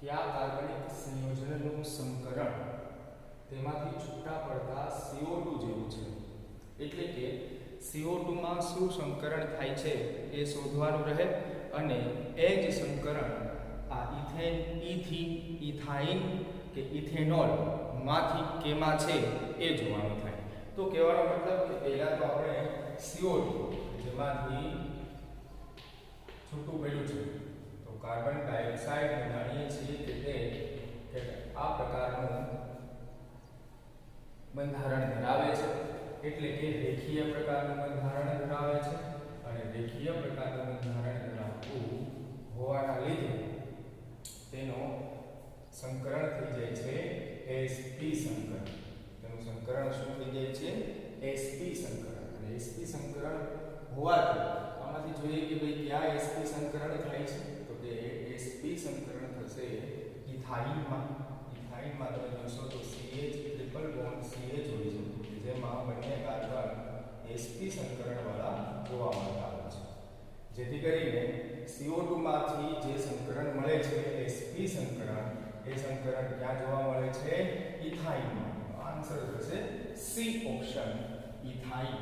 ત્યાં કાર્બનિક સંયોજનનું સંકરણ તેમાંથી છૂટા પડતા CO2 જેવું છે. એટલે કે CO2 માં શું સંકરણ થાય છે એ શોધવાનું રહે અને એ જ સંકરણ આ ઇથેન થી ઇથાઇન કે ઇથેનોલ માંથી કેમાં છે એ જોવાનું થાય. તો કહેવાનો મતલબ કે પહેલા તો આપણે CO2 જેમાંથી છૂટું પડ્યું છે તો કાર્બન ડાયોક્સાઇડ જાણીએ છીએ કે તે આ પ્રકારનું બંધારણ ધરાવે છે. એટલે કે રેખીય પ્રકારનું બંધારણ ધરાવે છે અને રેખીય પ્રકારનું બંધારણ ધરાવતું હોવાના લીધે તેનો સંકરણ થઈ જાય છે sp સંકરણ. તેનું સંકરણ શું થઈ જાય છે? sp સંકરણ. અને sp સંકરણ હોવાથી આમાંથી જોઈએ કે ભાઈ ક્યાં sp સંકરણ થાય છે તો કે sp સંકરણ થશે ઇથાઇનમાં. ઇથાઇનમાં તમે જોશો તો CH ટ્રિપલ બોન્ડ CH હોય છે જેમાં બંને કાર્બન sp સંકરણ વાળા જોવા મળતા હોય છે. જેથી કરીને CO2 માંથી જે સંકરણ મળે છે sp સંકરણ એ સંકરણ ક્યાં જોવા મળે છે? ઇથાઇનમાં. આન્સર થશે સી ઓપ્શન ઇથાઇન.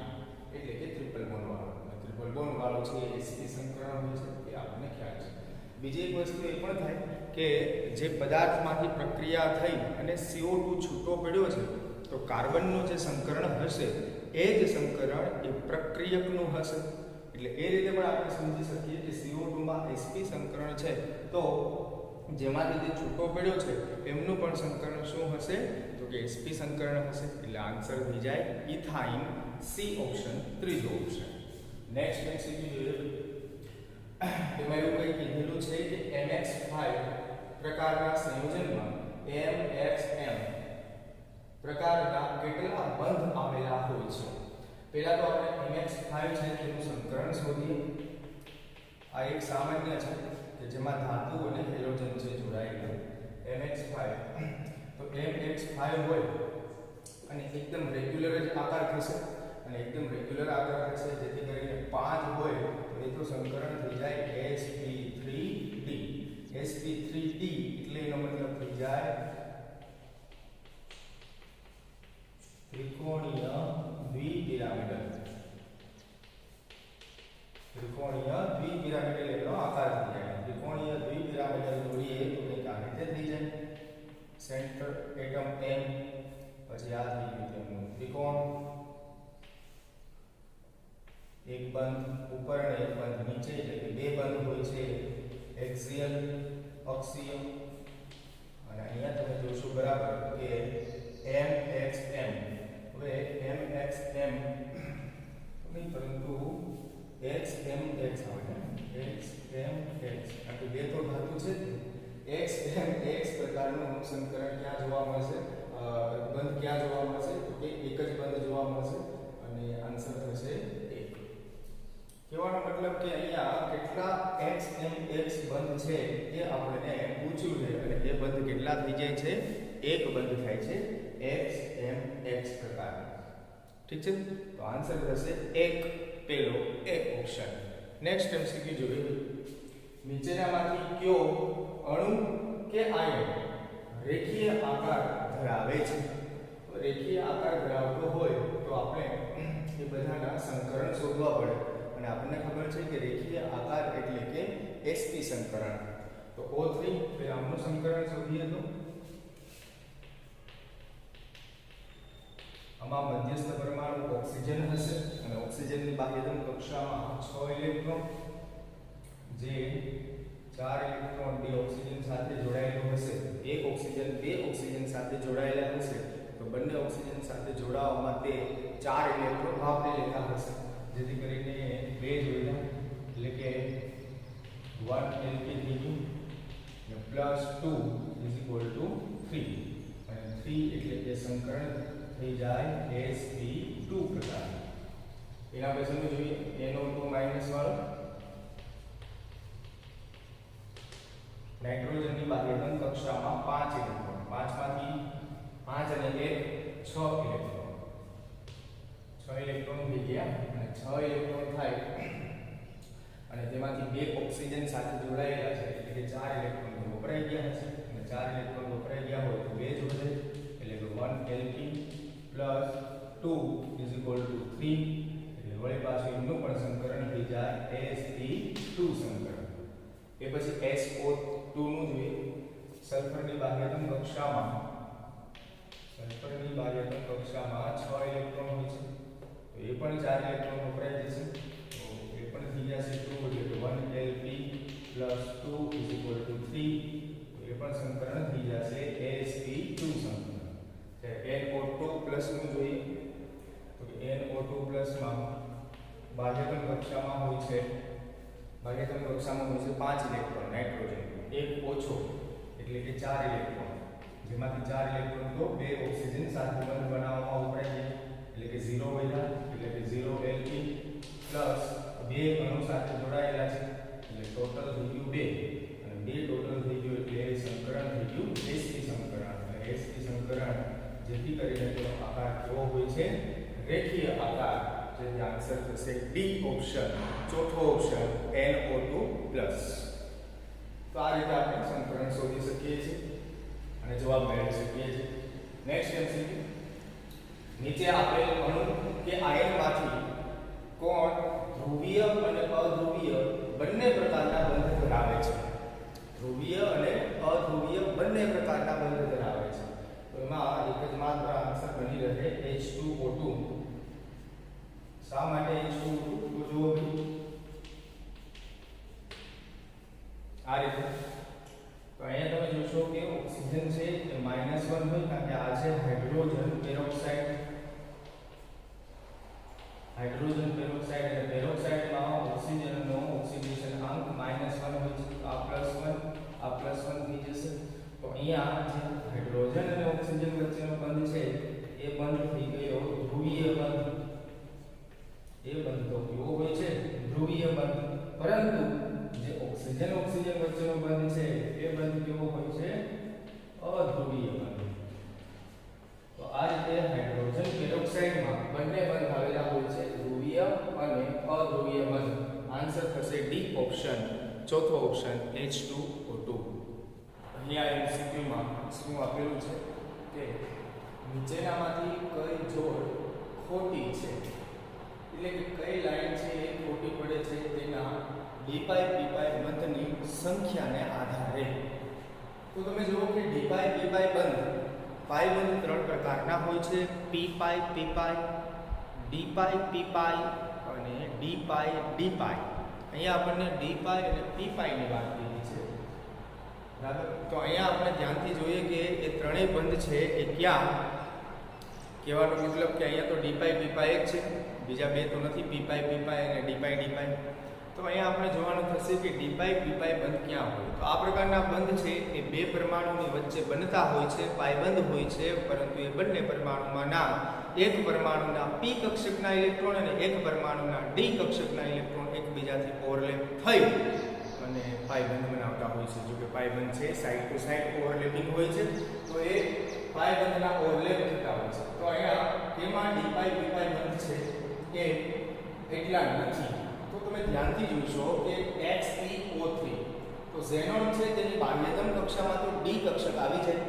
એટલે કે ટ્રિપલ બોન્ડ વાળો. ટ્રિપલ બોન્ડ વાળો છે sp સંકરણ હોય છે એ આપણને ખ્યાલ છે. બીજી એક વસ્તુ એ પણ થાય કે જે પદાર્થમાંથી પ્રક્રિયા થઈ અને CO2 છૂટો પડ્યો છે તો કાર્બનનું જે સંકરણ હશે એ જ સંકરણ એ પ્રક્રિયકનું હશે. એટલે એ રીતે પણ આપણે સમજી શકીએ કે CO2 માં sp સંકરણ છે તો જેમાંથી જે છૂટો પડ્યો છે એમનું પણ સંકરણ શું હશે તો કે sp સંકરણ હશે. એટલે આન્સર થઈ જાય ઇથાઇન. સી ઓપ્શન ત્રીજો ઓપ્શન. નેક્સ્ટ MCQ જોઈએ. તેમાં એવું કંઈ કીધેલું છે કે MX5 પ્રકારના સંયોજનમાં MXM પ્રકારના કેટલા બંધ આવેલા હોય છે? પહેલા તો આપણે MX5 છે તેનું સંકરણ શોધીએ. આ એક સામાન્ય છે કે જેમાં ધાતુ અને હેલોજન છે જોડાયેલું. MX5 તો MX5 હોય અને એકદમ રેગ્યુલર જ આકાર થશે અને એકદમ રેગ્યુલર આકાર થશે જેથી કરીને 5 હોય તો એ તો સંકરણ થઈ જાય sp3d. sp3d એટલે એનો મતલબ થઈ જાય ત્રિકોણીય દ્વિપિરામિડલ. ત્રિકોણીય દ્વિપિરામિડલ એનો આકાર થઈ જાય. ત્રિકોણીય દ્વિપિરામિડલ દોરીએ તો કંઈક આ રીતે થઈ જાય. સેન્ટર એટમ M પછી આ થઈ ગયું તેમનું ત્રિકોણ. એક બંધ ઉપર અને એક બંધ નીચે એટલે કે બે બંધ હોય છે એક્સિયલ અક્ષીય. અને અહીંયા તમે જોશો બરાબર કે MXM. હવે MXM નહીં પરંતુ XMX આવે. XMX આ તો બે તો ધાતુ છે. XMX પ્રકારનું સંકરણ ક્યાં જોવા મળશે? બંધ ક્યાં જોવા મળશે તો કે એક જ બંધ જોવા મળશે અને આન્સર થશે 1. કહેવાનો મતલબ કે અહીંયા કેટલા XMX બંધ છે એ આપણને પૂછ્યું છે અને એ બંધ કેટલા થઈ જાય છે? એક બંધ થાય છે XMX પ્રકાર. ઠીક છે તો આન્સર થશે 1 પેલો એક ઓપ્શન. નેક્સ્ટ MCQ જોઈએ. નીચેનામાંથી કયો અણુ કે આયન રેખીય આકાર ધરાવે છે? રેખીય આકાર ધરાવતો હોય તો આપણે એ બધાના સંકરણ શોધવા પડે અને આપણને ખબર છે કે રેખીય આકાર એટલે કે sp સંકરણ. તો O3 એટલે આમનું સંકરણ શોધીએ તો આમાં મધ્યસ્થ પરમાણુ ઓક્સિજન હશે અને ઓક્સિજનની બાહ્યતમ કક્ષામાં 6 ઇલેક્ટ્રોન જે 4 ઇલેક્ટ્રોન બે ઓક્સિજન સાથે જોડાયેલો હશે. એક ઓક્સિજન બે ઓક્સિજન સાથે જોડાયેલા હશે તો બંને ઓક્સિજન સાથે જોડાવામાં તે 4 ઇલેક્ટ્રોન વાપરી લેતા હશે જેથી કરીને બે જોડ્યા એટલે કે 1 Lp થઈ ગયું અને +2 = 3 અને 3 એટલે કે સંકરણ થઈ જાય sp2 પ્રકાર. એના પછીનું જોઈએ NO2 વાળો. નાઇટ્રોજનની બાહ્યતમ કક્ષામાં 5 ઇલેક્ટ્રોન. 5 માંથી 5 અને 1 6 ઇલેક્ટ્રોન. 6 ઇલેક્ટ્રોન થઈ ગયા અને 6 ઇલેક્ટ્રોન થાય અને તેમાંથી બે ઓક્સિજન સાથે જોડાયેલા છે એટલે કે 4 ઇલેક્ટ્રોન વપરાઈ ગયા હશે અને 4 ઇલેક્ટ્રોન વપરાઈ ગયા હોય તો 2 જ વધે એટલે કે 1 Lp plus 2 is equal to 3 એટલે વળી પાછું એમનું પણ સંકરણ થઈ જાય sp2 સંકરણ. એ પછી SO2 નું જોઈએ. સલ્ફરની બાહ્યતમ કક્ષામાં 6 ઇલેક્ટ્રોન હોય છે તો એ પણ 4 ઇલેક્ટ્રોન વપરાઈ જશે તો એ પણ થઈ જશે 2 એટલે 1 Lp plus 2 is equal to 3 તો એ પણ સંકરણ થઈ જશે sp2 સંકરણ. NO2 પ્લસ નું જોઈએ તો NO2 પ્લસ માં બાહ્યતમ કક્ષામાં હોય છે 5 ઇલેક્ટ્રોન નાઇટ્રોજન એક ઓછો એટલે કે 4 ઇલેક્ટ્રોન જેમાંથી 4 ઇલેક્ટ્રોન તો 2 ઓક્સિજન સાથે બંધ બનાવવામાં વપરાય છે એટલે કે 0 વધ્યા એટલે કે 0 Lp પ્લસ 2 અણુ સાથે જોડાયેલા છે એટલે ટોટલ થઈ ગયું 2 અને 2 ટોટલ થઈ ગયું એટલે સંકરણ થઈ ગયું sp સંકરણ. અને sp સંકરણ જેથી કરીને તેનો આકાર કેવો હોય છે રેખીય આકાર. જેથી આન્સર થશે ડી ઓપ્શન, ચોથો ઓપ્શન NO2+. તો આ રીતે આપણે સંકરણ શોધી શકીએ છીએ અને જવાબ મેળવી શકીએ છીએ. નેક્સ્ટ એમસીક્યુ, નીચે આપેલ અણુ કે આયનમાંથી કોણ ધ્રુવીય અને અધ્રુવીય બંને પ્રકારના બંધ ધરાવે છે? ધ્રુવીય અને અધ્રુવીય બંને પ્રકારના બંધ ધરાવે છે. તો એમાં એક જ માત્ર આન્સર બની રહે H2O2. શા માટે H2O2? તો જુઓ આ રીતે. તો અહીંયા તમે જોશો કે ઓક્સિજન છે એ -1 હોય કારણ કે આ છે હાઇડ્રોજન પેરોક્સાઇડ. હાઇડ્રોજન પેરોક્સાઇડ એટલે પેરોક્સાઇડમાં ઓક્સિજનનો ઓક્સિડેશન અંક -1 હોય છે. આ +1 થઈ જશે. તો અહીંયા જે હાઇડ્રોજન અને ઓક્સિજન વચ્ચેનો બંધ છે એ બંધ થઈ ગયો ધ્રુવીય બંધ. એ બંધ તો કેવો હોય છે? ધ્રુવીય બંધ. પરંતુ જે ઓક્સિજન વચ્ચેનો બંધ છે એ બંધ કેવો હોય છે? અધ્રુવીય બંધ. તો આ રીતે હાઇડ્રોજન પેરોક્સાઇડમાં બંને બંધ આવેલા હોય છે, ધ્રુવીય અને અધ્રુવીય બંધ. આન્સર થશે ડી ઓપ્શન, ચોથો ઓપ્શન H2O2. અહીંયા MCQ માં શું આપેલું છે કે નીચેનામાંથી કઈ જોડ ખોટી છે? એટલે કે કઈ લાઈન છે એ ખોટી પડે છે તેના d પાઈ p પાઈ બંધની સંખ્યાને આધારે. તો તમે જુઓ કે d પાઈ p પાઈ બંધ, પાઈ બંધ 3 પ્રકારના હોય છે, p પાઈ p પાઈ, d પાઈ p પાઈ અને d પાઈ d પાઈ. અહીંયા આપણને d પાઈ અને p પાઈ ની વાત કરી છે, બરાબર? તો અહીંયા આપણે ધ્યાનથી જોઈએ કે એ ત્રણેય બંધ છે એ ક્યાં, કહેવાનો મતલબ કે અહીંયા તો d પાઈ p પાઈ એક છે, બીજા બે તો નથી, p પાઈ p પાઈ અને d પાઈ d પાઈ. તો અહીંયા આપણે જોવાનું થશે કે d પાઈ p પાઈ બંધ ક્યાં હોય. તો આ પ્રકારના બંધ છે એ બે પરમાણુની વચ્ચે બનતા હોય છે, પાઈબંધ હોય છે, પરંતુ એ બંને પરમાણુમાંના એક પરમાણુના p કક્ષકના ઇલેક્ટ્રોન અને એક પરમાણુના d કક્ષકના ઇલેક્ટ્રોન એકબીજાથી ઓવરલેપ થઈ અને પાઈબંધ બનાવતા હોય છે. જો કે પાઈબંધ છે સાઇડ ટુ સાઇડ ઓવરલેપિંગ હોય છે, તો એ પાઈબંધના ઓવરલેપ થતા હોય છે. તો અહીંયા તેમાં d પાઈ p પાઈ બંધ છે એ એટલા નથી. તો તમે ધ્યાનથી જોશો કે XeO3, તો ઝેનોન છે તેની બાહ્યતમ કક્ષામાં તો d કક્ષક આવી જાય.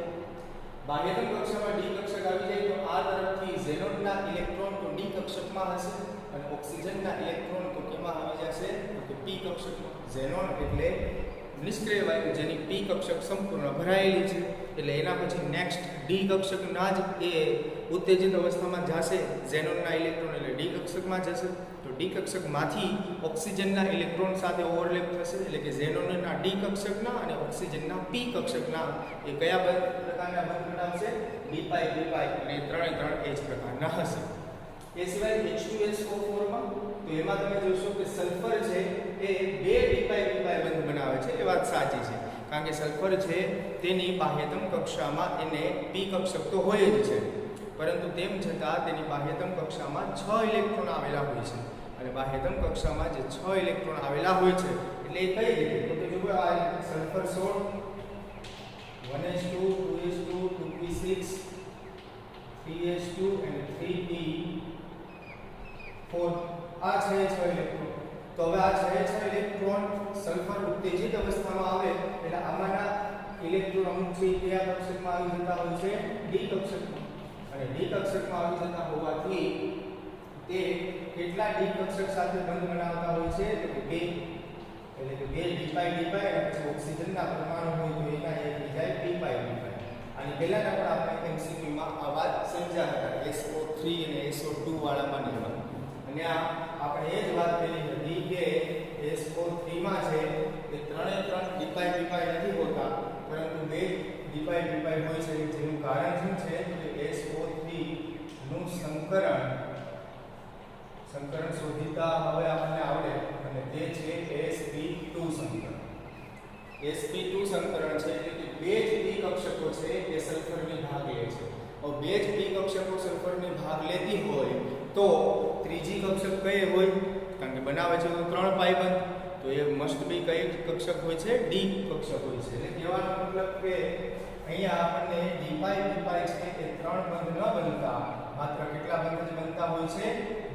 બાહ્યતમ કક્ષામાં d કક્ષક આવી જાય તો આ તરફથી ઝેનોનના ઇલેક્ટ્રોન તો d કક્ષકમાં હશે અને ઓક્સિજનના ઇલેક્ટ્રોન તો કેમાં આવી જશે? તો p કક્ષકમાં. ઝેનોન એટલે નિષ્ક્રિય વાયુ જેની p કક્ષક સંપૂર્ણ ભરાયેલી છે, એટલે એના પછી નેક્સ્ટ d કક્ષકના જ એ ઉત્તેજિત અવસ્થામાં જશે. ઝેનોનના ઇલેક્ટ્રોન એટલે d કક્ષકમાં જશે, તો d કક્ષકમાંથી ઓક્સિજનના ઇલેક્ટ્રોન સાથે ઓવરલેપ થશે, એટલે કે ઝેનોનના d કક્ષકના અને ઓક્સિજનના p કક્ષકના એ કયા પ્રકારના બંધ બનાવશે? d પાઈ p પાઈ, અને ત્રણે ત્રણ એ જ પ્રકારના હશે. એ સિવાય H2SO4 માં તો એમાં તમે જોશો કે સલ્ફર છે એ બે d પાઈ p પાઈ બંધ બનાવે છે. એ વાત સાચી છે, કારણ કે સલ્ફર છે તેની બાહ્યતમ કક્ષામાં એને p કક્ષક તો હોય જ છે, પરંતુ તેમ છતાં તેની બાહ્યતમ કક્ષામાં 6 ઇલેક્ટ્રોન આવેલા હોય છે, અને બાહ્યતમ કક્ષામાં જે 6 ઇલેક્ટ્રોન આવેલા હોય છે એટલે એ કઈ રીતે? તો કે જો આ sulphur 16 1s2 2s2 2p6 3s2 અને 3p4 આ 6 ઇલેક્ટ્રોન. તો હવે આ 6 ઇલેક્ટ્રોન સલ્ફર ઉત્તેજિત અવસ્થામાં આવે એટલે આમાંના ઇલેક્ટ્રોન અમુક છે કયા કક્ષકમાં આવી જતા હોય છે ડી કક્ષકમાં, અને ડી કક્ષકમાં આવી જતા હોવાથી તે કેટલા ડી કક્ષક સાથે બંધ બનાવતા હોય છે તો કે 2, એટલે કે 2 ડી પાઈ અને પછી ઓક્સિજનના પરમાણુ હોય તો એના એક થઈ જાય પી પાઈ. અને પહેલાના પણ આપણે એમસીક્યુ માં આ વાત સમજ્યા હતા SO3 અને SO2 વાળા માનેમાં, અને આ આપણે એ જ વાત કરી હતી કે SO3 માં છે એ ત્રણે ત્રણ ડીપાઈ નથી હોતા, પરંતુ બે ડીપાઈ હોય છે, જેનું કારણ શું છે કે SO3 નું સંકરણ શોધીતા હવે આપણને આવડે, અને તે છે sp2 સંકરણ. sp2 સંકરણ છે એટલે કે બે જ ડી કક્ષકો છે એ સલ્ફરની ભાગ લે છે. હવે બે જ ડી કક્ષકો સલ્ફરની ભાગ લેતી હોય તો ત્રીજી કક્ષક કઈ હોય, કારણ કે બનાવે છે તો 3 પાઈ બંધ, તો એ મસ્ટ બી કઈ કક્ષક હોય છે ડી કક્ષક હોય છે. એટલે કહેવાનો મતલબ કે અહીંયા આપણને ડી પાઈ છે એ 3 બંધ ન બનતા માત્ર કેટલા બંધ જ બનતા હોય છે,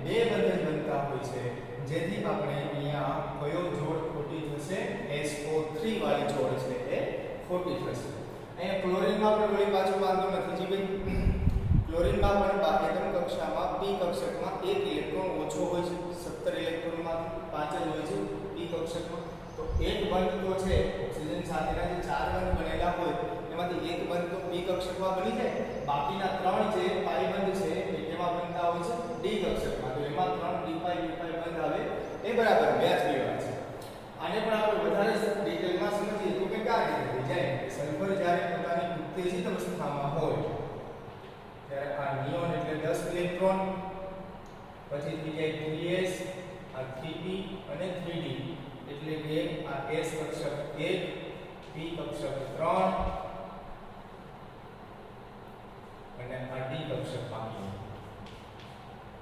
2 બંધ જ બનતા હોય છે, જેથી આપણે અહીંયા કયો જોડ ખોટી થશે SO3 વાળી જોડ છે એ ખોટી થશે. અહીંયા ક્લોરીનમાં પણ વળી પાછો વાંધો નથી જી ભાઈ, ક્લોરીનમાં પણ બાહ્યતમ કક્ષામાં P કક્ષકમાં 1 ઇલેક્ટ્રોન ઓછો હોય છે, 17 ઇલેક્ટ્રોનમાં 5 જ હોય છે P કક્ષકમાં. તો એક બંધ તો છે ઓક્સિજન સાથેના જે 4 બંધ બનેલા હોય એમાંથી એક બંધ તો P કક્ષકમાં બની જાય, બાકીના 3 જે પાઈ બંધ છે એ કેવા બનતા હોય છે D કક્ષકમાં. તો એમાં 3 D પાઈ બંધ આવે એ બરાબર વ્યાજબી વાત છે. આને પણ આપણે વધારે ડિટેલમાં સમજીએ તો કે આ રીતે થઈ જાય કે સલ્ફર જ્યારે પોતાની ઉત્તેજિત અવસ્થામાં હોય ત્યારે આ નિયોન એટલે 10 ઇલેક્ટ્રોન, પછી થઈ જાય 3s, આ 3p અને 3d, એટલે કે આ s કક્ષક 1, p કક્ષક 3 અને આ d કક્ષક બાકી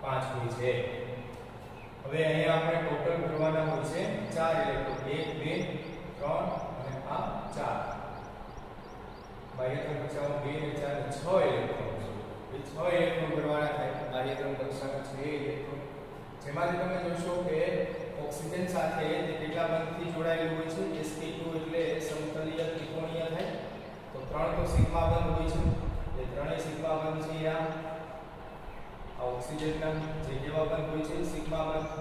5 હોય છે. હવે અહીંયા આપણે ટોટલ કરવાના હોય છે 4 ઇલેક્ટ્રોન, 1 2 3 અને આ 4. બાહ્યતમ કક્ષામાં 2 અને 4 6 ઇલેક્ટ્રોન છે. એ 6 ઇલેક્ટ્રોન કરવાના થાય બાહ્યતમ કક્ષામાં 6 ઇલેક્ટ્રોન, જેમાંથી તમે જોશો કે ઓક્સિજન સાથે તે કેટલા બંધથી જોડાયેલું હોય છે sp2 એટલે સમતલીય ત્રિકોણીય થાય, તો 3 તો સિગ્મા બંધ હોય છે, એ ત્રણેય સિગ્મા બંધ છે. આ ઓક્સિજનના જે કેવા બંધ હોય છે સિગ્મા બંધ,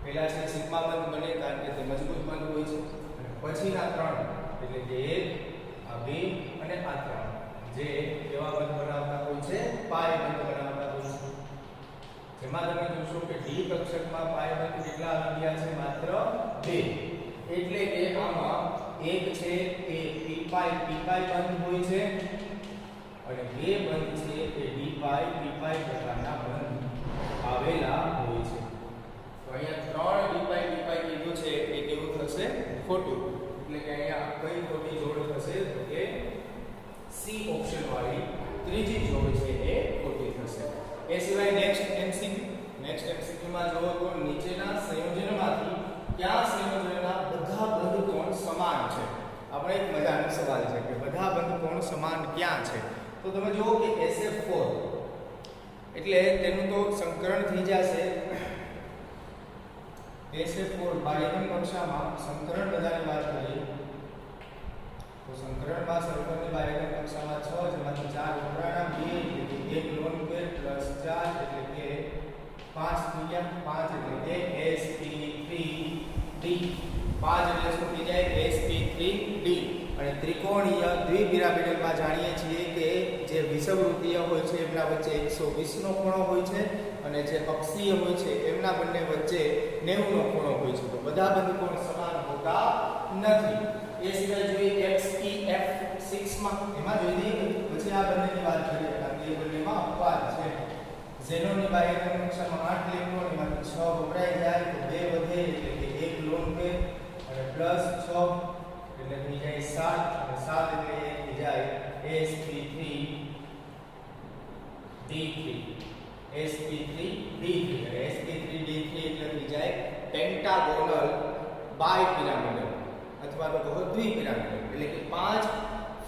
પહેલા છે સિગ્મા બંધ બને કારણ કે તે મજબૂત બંધ હોય છે, અને પછીના 3 એટલે કે 1 આ 2 અને આ 3 જે કેવા બંધ બનાવતા હોય છે પાઈ બંધ બનાવતા હોય છે. જેમાં તમે જોશો કે ડી કક્ષકમાં પાઈ બંધ કેટલા આવી ગયા છે માત્ર 2, એટલે કે આમાં એક છે એ પી પાઈ બંધ હોય છે અને 2 બંધ છે એ ડી પાઈ પ્રકારના બંધ આવેલા હોય છે. તો અહીંયા 3 ડી પાઈ કીધું છે એ કેવું થશે ખોટું, એટલે કે અહીંયા કઈ ખોટી જોડ થશે તો કે સી ઓપ્શન વાળી ત્રીજી જોડ છે એ ખોટી થશે. એ સિવાય નેક્સ્ટ એમસીક્યુ માં જોવો તો નીચેના સંયોજનમાંથી કયા સંયોજનના બધા બંધ કોણ સમાન છે. આપણે એક મજાનો સવાલ છે કે બધા બંધ કોણ સમાન ક્યાં છે, તો તમે જુઓ કે SF4 એટલે તેનું તો સંકરણ થઈ જશે SF4 બાહ્યતમ કક્ષામાં સંકરણ બધાની વાત કરીએ તો સંકરણમાં સલ્ફરની બાહ્યતમ કક્ષામાં 6, જેમાંથી 4 વપરાણા, 2 એટલે કે 1 લોન પેર પ્લસ 4 એટલે કે 5 થઈ ગયા, 5 એટલે કે sp3d, 5 એટલે શું થઈ જાય sp3d. અને ત્રિકોણીય દ્વિપિરામિડલમાં જાણીએ છીએ કે જે વિષુવવૃત્તીય હોય છે એમના વચ્ચે 120 નો ખૂણો હોય છે, અને જે અક્ષીય હોય છે એમના બંને વચ્ચે 90 નો ખૂણો હોય છે. તો બધા બંધકોણ સમાન હોતા નથી. એ સિવાય જોઈએ XEF6 માં એમાં જોઈએ પછી આ બંનેની વાત કરીએ કારણ કે એ બંનેમાં અપવાદ છે. ઝેનોનની બાહ્યતમ કક્ષામાં 8 ઇલેક્ટ્રોન, એમાંથી 6 વપરાઈ જાય તો 2 વધે એટલે કે 1 લોન પેર અને પ્લસ 6 એટલે થઈ જાય 7 અને 7 એટલે એ થઈ જાય sp3d3 અને sp3d3 એટલે થઈ જાય પેન્ટાગોનલ બાયપિરામિડલ અથવા તો કહો દ્વિપિરામિડલ, એટલે કે 5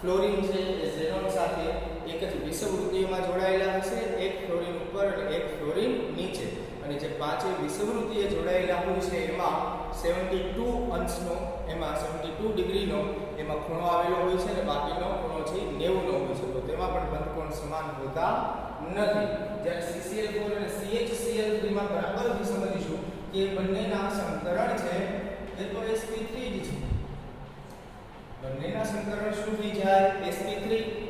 ફ્લોરિન છે એ ઝેનોન સાથે એક જ વિષુવવૃત્તીયમાં જોડાયેલા હશે, એક ફ્લોરિન ઉપર અને એક ફ્લોરિન નીચે, અને જે 5 વિષુવવૃત્તીય જોડાયેલા હોય છે એમાં 72 અંશનો એમાં 72 ડિગ્રીનો એમાં ખૂણો આવેલો હોય છે અને બાકીનો ખૂણો છે 90 નો હોય છે, તો તેમાં પણ બંધકોણ સમાન હોતા નથી. જ્યારે CCl4 અને CHCl3 માં બરાબરથી સમજીશું કે બંનેના સંકરણ છે એ તો sp3 જ છે. બંનેના સંકરણ શું થઈ જાય? sp3,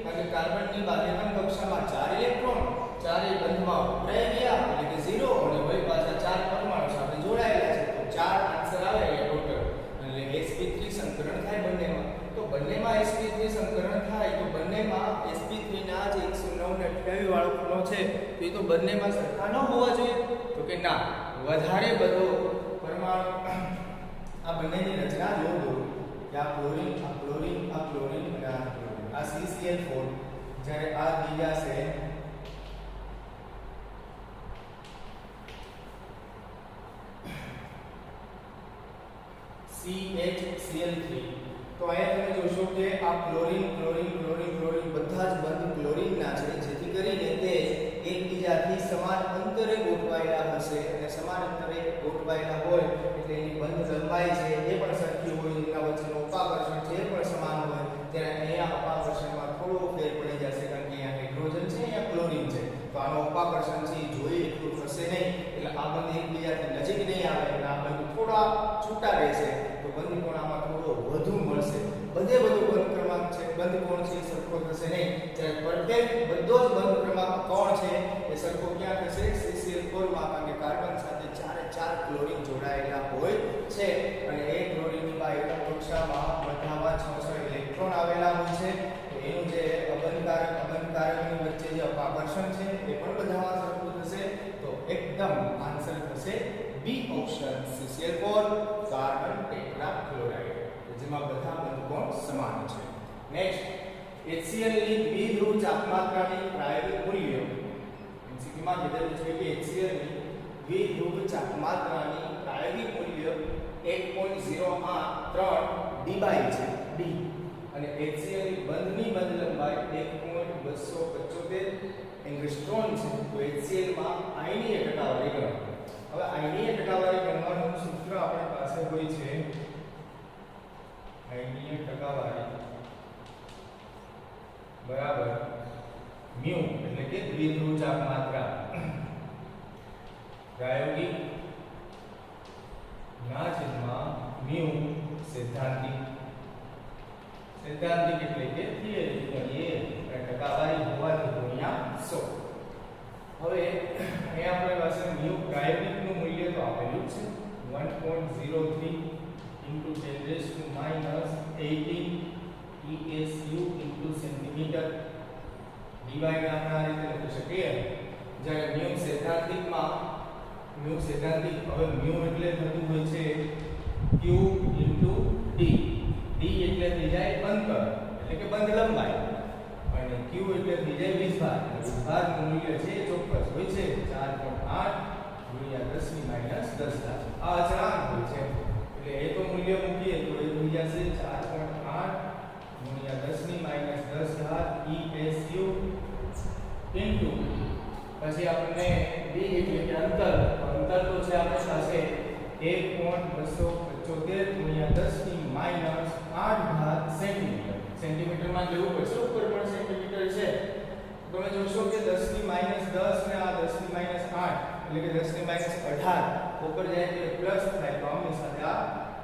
કારણ કે કાર્બનની બાહ્યતમ કક્ષામાં 4 ઇલેક્ટ્રોન ચારેય બંધમાં ઉતરાઈ ગયા એટલે કે 0 અને વળી પાછા 4 પરમાણુ સાથે જોડાયેલા છે, તો 4 આન્સર આવે ટોટલ. એટલે sp3 સંકરણ થાય બંનેમાં. તો બંનેમાં sp3 સંકરણ થાય તો બંનેમાં sp3 ના જે 109 ને 28 વાળો ખૂણો છે તો એ તો બંનેમાં સરખા ન હોવા જોઈએ, તો કે ના, વધારે બધો પરમાણુ આ બંનેની રચના જોવો કે આ ક્લોરીન આ ક્લોરીન આ ક્લોરીન અને આ ક્લોરીન, આ CCl4 જ્યારે આ બીજા છે CHCl3, તો અહીંયા તમે જોશો કે આ ક્લોરીન ક્લોરીન ક્લોરીન ક્લોરીન બધા જ બંધ ક્લોરીનના છે, જેથી કરીને તે એકબીજાથી સમાન અંતરે ગોઠવાયેલા હશે અને સમાન અંતરે ગોઠવાયેલા હોય એટલે એની બંધ લંબાઈ છે એ પણ સરખી હોય, એના વચ્ચેનો ઉપાકર્ષણ છે એ પણ સમાન હોય. ત્યારે અહીંયા ઉપાકર્ષણમાં થોડો ફેર પડી જશે, કારણ કે અહીંયા હાઇડ્રોજન છે અહીંયા ક્લોરીન છે, તો આનો ઉપાકર્ષણ છે જોઈએ એટલું થશે નહીં, એટલે આ બંધ એકબીજાથી નજીક નહીં આવે એટલે આ બંધ થોડા છૂટા રહેશે, તો બંધ કોણામાં થોડો વધુ મળશે. બધે બધો બંધ ક્રમાંક છે, બંધ કોણ છે એ સરખો થશે નહીં. જ્યારે પરફેક્ટ બધો જ બંધ ક્રમાંક કોણ છે એ સરખો ક્યાં થશે? CCl4 માં, કારણ કે કાર્બન સાથે 4 ક્લોરીન જોડાયેલા હોય છે અને એ ક્લોરીનની બાહ્યતમ કક્ષામાં બધામાં 6 ઇલેક્ટ્રોન આવેલા હોય છે, તો એનું જે અબંધકારકની વચ્ચે જે અપાકર્ષણ છે એ પણ બધામાં સરખું થશે, તો એકદમ આન્સર થશે બી ઓપ્શન CCl4 કાર્બન ટેટ્રાક્લોરાઇડ, જેમાં બધા બંધકોણ સમાન છે. નેક્સ્ટ, HCl ની દ્વિધ્રુવ ચાપમાત્રાની પ્રાયોગિક મૂલ્ય. એમસીક્યુમાં કીધેલું છે કે HCl ની દ્વિધ્રુવ ચાપમાત્રાની પ્રાયોગિક મૂલ્ય 1.083 ડીબાઈ છે, ડી, અને HCl ની બંધની બંધ લંબાઈ 1.275 એંગસ્ટ્રોમ છે. તો HCl માં આયનીય ટકાવારી ગણો. હવે આયનીય ટકાવારી ગણવાનું સૂત્ર આપણી પાસે હોય છે આયનીય ટકાવારી બરાબર મ્યુ, એટલે કે દ્વિધ્રુવ ચાપમાત્રા પ્રાયોગિક ના છેદમાં મ્યુ સૈદ્ધાંતિક. સૈદ્ધાંતિક એટલે કે થિયરી, એ ટકાવારી હોવાથી ગુણ્યા 100. હવે અહીંયા આપણી પાસે મ્યુ પ્રાયોગિકનું મૂલ્ય તો આપેલું છે 1.03 into 10⁻18 ESU into centimetre. D y આપણે આ રીતે લખી શકીએ. જ્યારે મ્યુ સૈદ્ધાંતિકમાં હવે મ્યુ એટલે થતું હોય છે Q into D. D એટલે થઈ જાય અંતર એટલે કે બંધ લંબાઈ, અને Q એટલે થઈ જાય વિસ્ભાર. વિસ્ભારનું મૂલ્ય છે ચોક્કસ હોય છે 4.8 × 10⁻10. આ અચળાંક હોય છે એટલે એ તો મૂલ્ય મૂકીએ તો એ થઈ જશે 4.8 × 10⁻10 ESU ઇન્ટુ પછી આપણને d એટલે કે અંતર તો છે આપણી પાસે 1.275 × 10⁻8 સેન્ટીમીટર. સેન્ટીમીટરમાં લેવું પડશે, ઉપર પણ સેન્ટીમીટર છે. તમે જોશો કે 10⁻10 ને આ 10⁻8 એટલે કે 10⁻18 ઉપર જાય તો પ્લસ થાય, તો આમની સાથે આ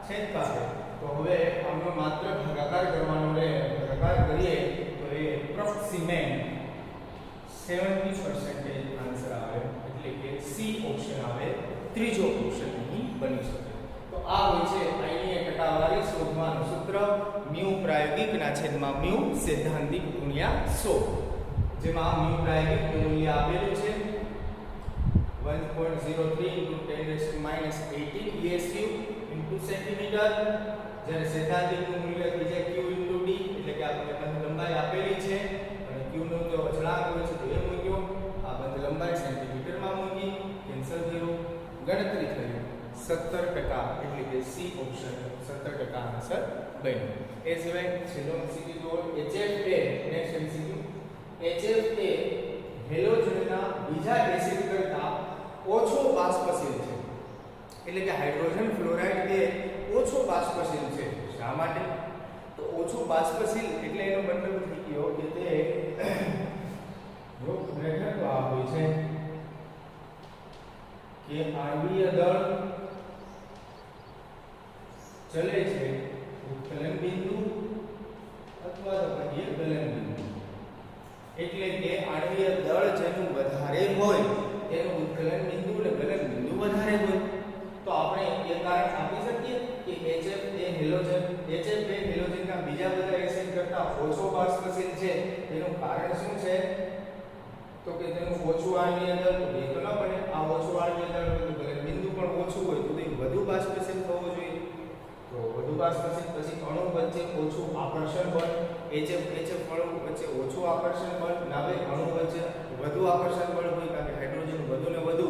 છેદ પાસે. તો હવે આમનો માત્ર ભાગાકાર કરવાનો રહે. ભાગાકાર કરીએ તો એ એપ્રોક્સિમેટ 70% આન્સર આવે, એટલે કે સી ઓપ્શન આવે, ત્રીજો ઓપ્શન અહીં બની શકે. તો આ હોય છે આયનીય ટકાવારી શોધવાનું સૂત્ર મ્યુ પ્રાયોગિકના છેદમાં મ્યુ સૈદ્ધાંતિક ગુણ્યા 100, જેમાં મ્યુ પ્રાયોગિકનું મૂલ્ય આપેલું છે 1.03 × 10⁻18 ESU into સેન્ટીમીટર. જ્યારે સૈદ્ધાંતિકનું મૂલ્ય થઈ જાય Q into D, એટલે કે આપણે બંધ લંબાઈ આપેલી છે અને Q નો જો અચળાંક હોય છે તો એ મૂક્યો, આ બંધ લંબાઈ સેન્ટીમીટરમાં મૂકી, કેન્સલ થયું, ગણતરી થઈ 70%, એટલે કે સી ઓપ્શન 70% આન્સર બન્યો. એ સિવાય છેલ્લો MCQ જો HF એ નેક્સ્ટ MCQ, HF એ હેલોજનના બીજા એસિડ કરતા ઓછો બાષ્પશીલ છે, એટલે કે હાઇડ્રોજન ફ્લોરાઇડ એ ઓછો બાષ્પશીલ છે. શા માટે? તો ઓછું બાષ્પશીલ એટલે એનો મતલબ થઈ ગયો કે તે જો ખરેખર તો આ હોય છે કે આણ્વીય દળ ચલે છે ઉત્કલન બિંદુ અથવા તો કહીએ ગલન બિંદુ, એટલે કે આણ્વીય દળ જેનું વધારે હોય તેનું ઉત્કલન બિંદુ અને ગલન બિંદુ વધારે હોય. તો આપણે એ કારણ આપી શકીએ કે HF એ હેલોજન HF એ હેલોજનના બીજા બધા એસિડ કરતા ઓછો બાષ્પશીલ છે. તેનું કારણ શું છે? તો કે તેનું ઓછું આણ્વીય દળ. તો એ તો ન બને. આ ઓછું આણ્વીય દળ હોય તો ગલન બિંદુ પણ ઓછું હોય તો તે વધુ બાષ્પશીલ થવું જોઈએ. તો વધુ બાષ્પશીલ પછી અણુ વચ્ચે ઓછું આકર્ષણ બળ, HF અણુ વચ્ચે ઓછું આકર્ષણ બળ, નાવે અણુ વચ્ચે વધુ આકર્ષણ બળ હોય કારણ કે હાઇડ્રોજન વધુ ને વધુ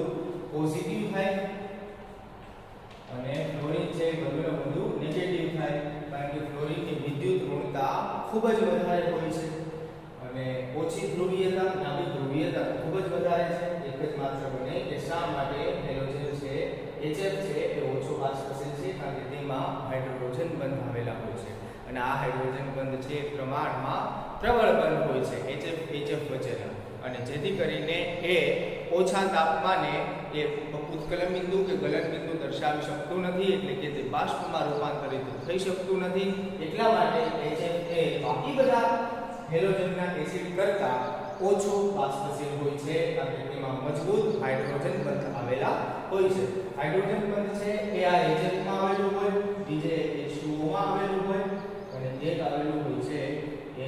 પોઝિટિવ થાય અને ફ્લોરિન છે વધુ ને વધુ નેગેટિવ થાય કારણ કે ફ્લોરિનની વિદ્યુત ઋણતા ખૂબ જ વધારે હોય છે અને ઓછી ધ્રુવીયતા, નાવી ધ્રુવીયતા ખૂબ જ વધારે છે. એક જ માત્ર બને કે શા માટે હેલોજન છે HF છે એ ઓછો બાષ્પશીલ છે કારણ કે તેમાં હાઇડ્રોજન બંધ આવેલા હોય છે અને આ હાઇડ્રોજન બંધ છે પ્રમાણમાં પ્રબળ બંધ હોય છે HF વચ્ચેના, અને જેથી કરીને એ ઓછા તાપમાને એ ઉત્કલન બિંદુ કે ગલન બિંદુ દર્શાવી શકતું નથી, એટલે કે તે બાષ્પમાં રૂપાંતરિત થઈ શકતું નથી. એટલા માટે HF એ બાકી બધા હેલોજનના એસિડ કરતા ઓછો બાષ્પશીલ હોય છે કારણ કે તેમાં મજબૂત હાઇડ્રોજન બંધ આવેલા હોય છે. હાઇડ્રોજન બંધ છે એ આ HF માં આવેલું હોય, બીજે H2O માં આવેલું હોય અને એક આવેલું હોય છે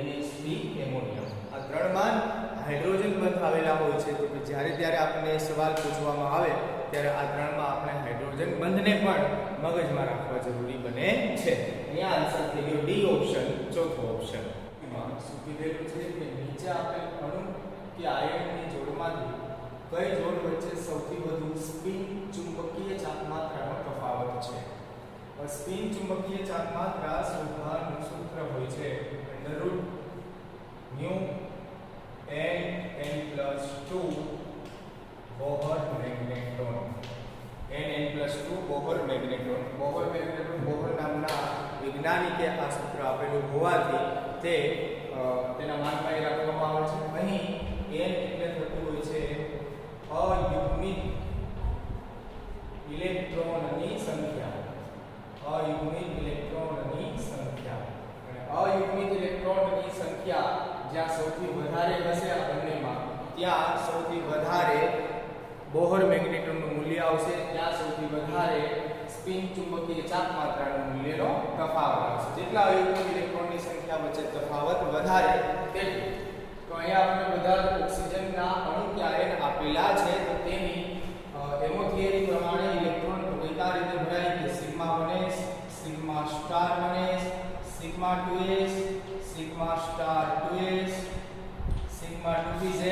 NH3 એમોનિયમ. આ ત્રણમાં હાઇડ્રોજન બંધ આવેલા હોય છે. તો જ્યારે ત્યારે આપણને સવાલ પૂછવામાં આવે ત્યારે આ ત્રણમાં આપણે હાઇડ્રોજન બંધને પણ મગજમાં રાખવા જરૂરી બને છે. અહીંયા આન્સર થઈ ગયો ડી ઓપ્શન, ચોથો ઓપ્શન. એમાં શું કીધેલું છે કે નીચે આપેલ અણુ કે આયનની જોડમાંથી કઈ જોડ વચ્ચે સૌથી વધુ સ્પિન ચુંબકીય ચાપમાત્રાનો તફાવત છે. સ્પિન ચુંબકીય ચાપમાત્રા શોધવાનું સૂત્ર હોય છે √μ n+2 Bohr magnetron. n+2 Bohr magnetron. Bohr નામના વૈજ્ઞાનિકે આ સૂત્ર આપેલું હોવાથી તે તેના માનમાં એ રાખવામાં આવે છે. અહીં n એટલે થતું હોય છે અયુગ્મિત ઇલેક્ટ્રોનની સંખ્યા. અયુગ્મિત ઇલેક્ટ્રોનની સંખ્યા અને અયુગ્મિત ઇલેક્ટ્રોનની સંખ્યા જ્યાં સૌથી વધારે હશે આ બંનેમાં ત્યાં સૌથી વધારે બોહર મેગ્નેટ્રોનનું મૂલ્ય આવશે, ત્યાં સૌથી વધારે સ્પિન ચુંબકીય ચાપમાત્રાનું મૂલ્યનો તફાવત આવશે. જેટલા અયુગ્મિત ઇલેક્ટ્રોનની સંખ્યા વચ્ચે તફાવત વધારે તેટલું. તો અહીંયા આપણે બધા ઓક્સિજનના અણુ કે આયન આપેલા છે તો તેની હેમો થિયરી પ્રમાણે ઇલેક્ટ્રોન તો કઈ રીતે ભરાય કે sigma 1s, sigma star 1s, sigma 2s, sigma star 2s, sigma 2pz,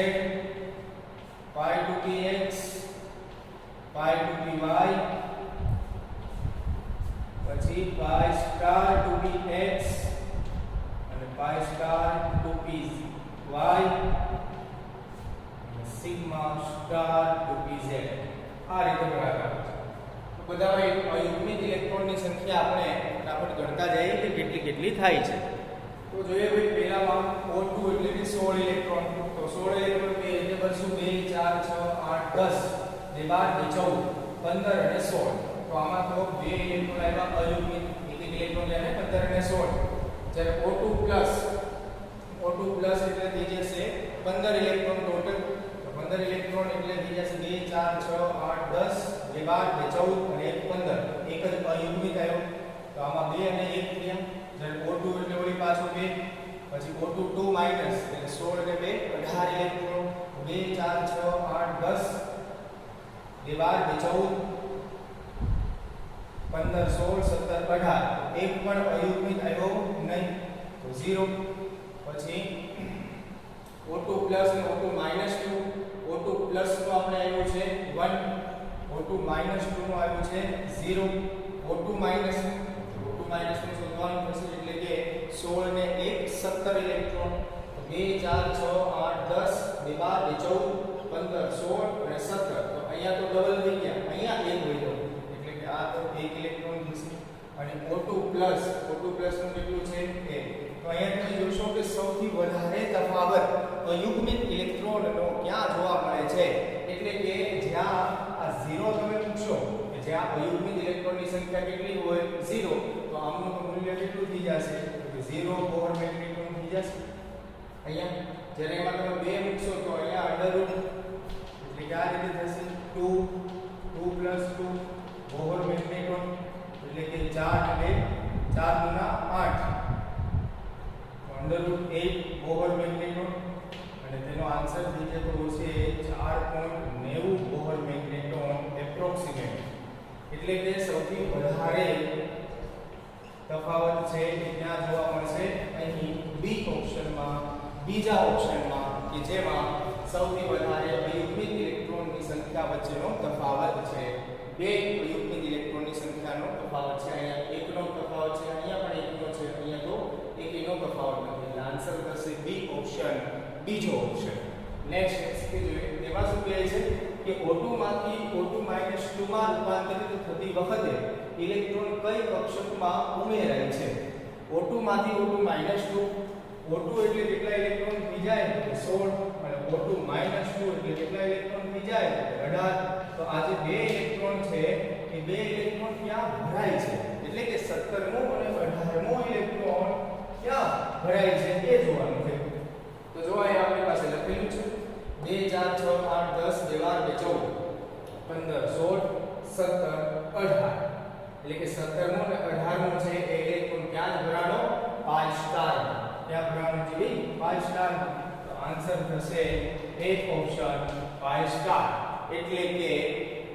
pi 2px, pi 2py, પછી pi સ્ટાર 2px અને pi star 2py, sigma star 2pz. આ રીતે બરાબર છે. તો બધામાં અયુગ્મિત ઇલેક્ટ્રોનની સંખ્યા આપણે ફટાફટ ગણતા જઈએ કે કેટલી કેટલી થાય છે. તો જોઈએ ભાઈ પહેલામાં O2 એટલે કે 16 ઇલેક્ટ્રોન. તો 16 ઇલેક્ટ્રોન કે એટલે બનશું 2 4 6 8 10 ને 12 ને 14 15 અને 16. તો આમાં તો 2 ઇલેક્ટ્રોન આવ્યા અયુગ્મિત, એક ઇલેક્ટ્રોન એટલે 15 અને 16. જ્યારે O2 પ્લસ એટલે થઈ જશે 15 ઇલેક્ટ્રોન ટોટલ. તો 15 ઇલેક્ટ્રોન એટલે થઈ જશે 2 4 6 8 10 ને 12 ને 14 અને 15. એક જ અયુગ્મિત આવ્યો. તો આમાં 2 અને 1 થયા. જ્યારે O2 એટલે વળી પાછું 2, પછી O2 2 માઈનસ એટલે 16 અને 2 18 ઇલેક્ટ્રોન. 2 4 6 8 10 ને 12 ને 14 15 16 17 18. એક પણ અયુગ્મિત આવ્યો નહીં તો 0. પછી O2 પ્લસ અને O2 માઈનસ 2. O2 પ્લસ નો આપણે આવ્યો છે 1, O2 માઈનસ 2 નો આવ્યો છે 0. O2 માઈનસ નું શોધવાનું થશે એટલે કે 16 ને 1 17 ઇલેક્ટ્રોન. 2 4 6 8 10 12 14 15 16 અને 17. તો અહીંયા તો ડબલ થઈ ગયા, અહીંયા 1 વધ્યો એટલે કે આ તો 1 ઇલેક્ટ્રોન થશે. અને O2 પ્લસ નું કેટલું છે 1. તો અહીંયા તમે જોશો કે સૌથી વધારે તફાવત અયુગ્મિત ઇલેક્ટ્રોનનો ક્યાં જોવા મળે છે એટલે કે જ્યાં આ 0 તમે મૂકશો કે જ્યાં અયુગ્મિત ઇલેક્ટ્રોનની સંખ્યા કેટલી હોય 0 તો આમનું તો મૂલ્ય કેટલું થઈ જશે તો 0 બોહર મેગ્નેટ્રોન થઈ જશે અહીંયા જ્યારે એમાં તમે 2 મૂકશો તો અહીંયા અંડરરૂટ એટલે કે આ રીતે થશે 2 2 + 2 બોહર મેગ્નેટ્રોન એટલે કે 4 અને 4 ગુણા 8 √8 બોહર મેગ્નેટ્રોન અને તેનો આન્સર થઈ જતો છે 4.90 બોહર મેગ્નેટ્રોન એપ્રોક્સિમેટ એટલે કે સૌથી વધારે તફાવત છે એ ક્યાં જોવા મળશે અહીં બી ઓપ્શનમાં બીજા ઓપ્શનમાં કે જેમાં સૌથી વધારે અયુગ્મિત ઇલેક્ટ્રોનની સંખ્યા વચ્ચેનો તફાવત છે બે અયુગ્મિત ઇલેક્ટ્રોનની સંખ્યાનો તફાવત છે અહીંયા એકનો તફાવત છે અહીંયા પણ એકનો છે અહીંયા તો એકનો તફાવત નથી એટલે આન્સર થશે બી ઓપ્શન બીજો ઓપ્શન નેક્સ્ટ એક્સપ્લેન જોઈએ તેમાં શું કહે છે કે O2 માંથી O2 - 2 માં રૂપાંતરિત થતી વખતે ઇલેક્ટ્રોન કઈ કક્ષકમાં ઉમેરાય છે O2 માંથી O2 - 2 O2 એટલે કેટલા ઇલેક્ટ્રોન થઈ જાય તો 16 અને O2 - 2 એટલે કેટલા ઇલેક્ટ્રોન થઈ જાય 18 તો આ જે બે ઇલેક્ટ્રોન છે એ બે ઇલેક્ટ્રોન ક્યાં ભરાય છે એટલે કે 17મો અને 18મો ઇલેક્ટ્રોન ક્યાં ભરાય છે એ જોવાનું છે તો જો અહીં આપણી પાસે લખેલું છે 2 4 6 8 10 12 14 15 16 17 18 એટલે કે 17મો અને 18મો છે એ ઇલેક્ટ્રોન ક્યાં જ ભરાણો 5 સ્ટાર ક્યાં ભરાણો છે 5 સ્ટાર તો આન્સર થશે એક ઓપ્શન 5 સ્ટાર એટલે કે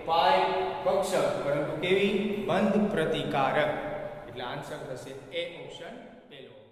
પાઈ કક્ષક પરંતુ કેવી બંધ પ્રતિકારક એટલે આન્સર થશે એ ઓપ્શન પહેલો